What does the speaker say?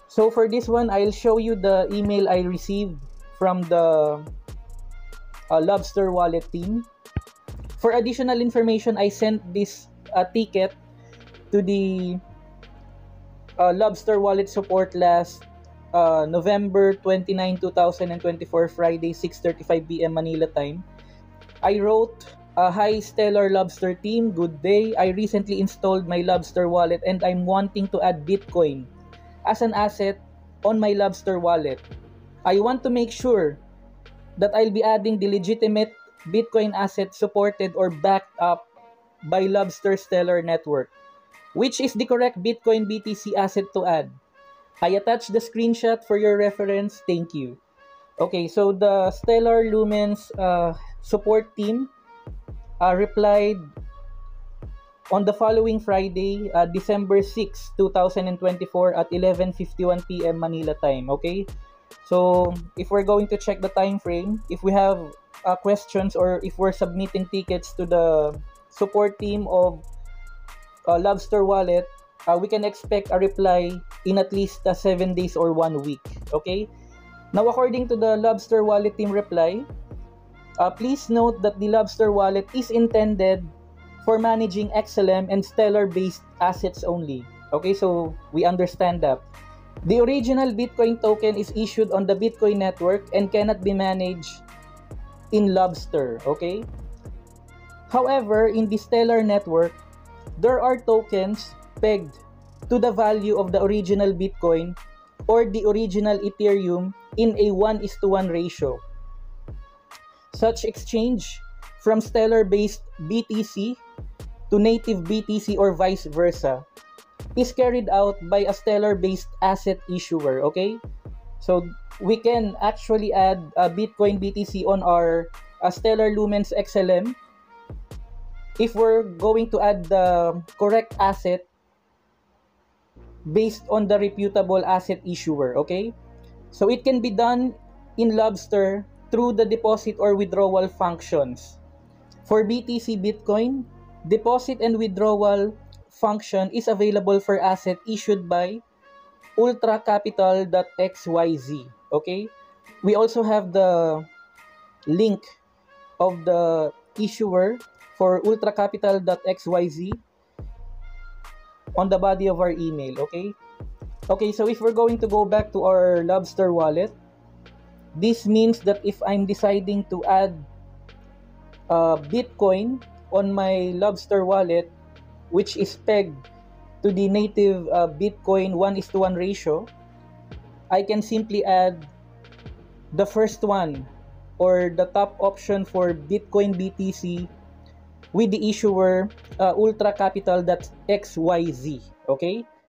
So for this one, I'll show you the email I received from the Lobster Wallet team. For additional information, I sent this ticket to the Lobster Wallet support last November 29, 2024, Friday, 6:35 p.m. Manila time. I wrote, "Hi Stellar Lobster team, good day. I recently installed my Lobster wallet and I'm wanting to add Bitcoin as an asset on my Lobster wallet. I want to make sure that I'll be adding the legitimate Bitcoin asset supported or backed up by Lobster Stellar Network. Which is the correct Bitcoin BTC asset to add? I attached the screenshot for your reference. Thank you." Okay, so the Stellar Lumens support team replied on the following Friday, December 6, 2024 at 11:51 p.m. Manila time. Okay, so if we're going to check the time frame, if we have questions or if we're submitting tickets to the support team of Lobster Wallet, we can expect a reply in at least 7 days or 1 week. Okay, now according to the Lobster Wallet team reply, please note that the Lobster Wallet is intended for managing XLM and Stellar-based assets only. Okay, so we understand that. The original Bitcoin token is issued on the Bitcoin network and cannot be managed in Lobster. Okay? However, in the Stellar network, there are tokens pegged to the value of the original Bitcoin or the original Ethereum in a 1:1 ratio. Such exchange from Stellar-based BTC to native BTC or vice versa is carried out by a Stellar-based asset issuer. Okay, so we can actually add a Bitcoin BTC on our Stellar Lumens XLM if we're going to add the correct asset based on the reputable asset issuer. Okay, so it can be done in Lobster through the deposit or withdrawal functions. For BTC Bitcoin, deposit and withdrawal function is available for asset issued by ultracapital.xyz. Okay, we also have the link of the issuer for ultracapital.xyz on the body of our email. Okay, so if we're going to go back to our Lobster wallet, this means that if I'm deciding to add Bitcoin on my Lobster wallet, which is pegged to the native Bitcoin 1:1 ratio, I can simply add the first one or the top option for Bitcoin BTC with the issuer ultracapital.xyz. Okay,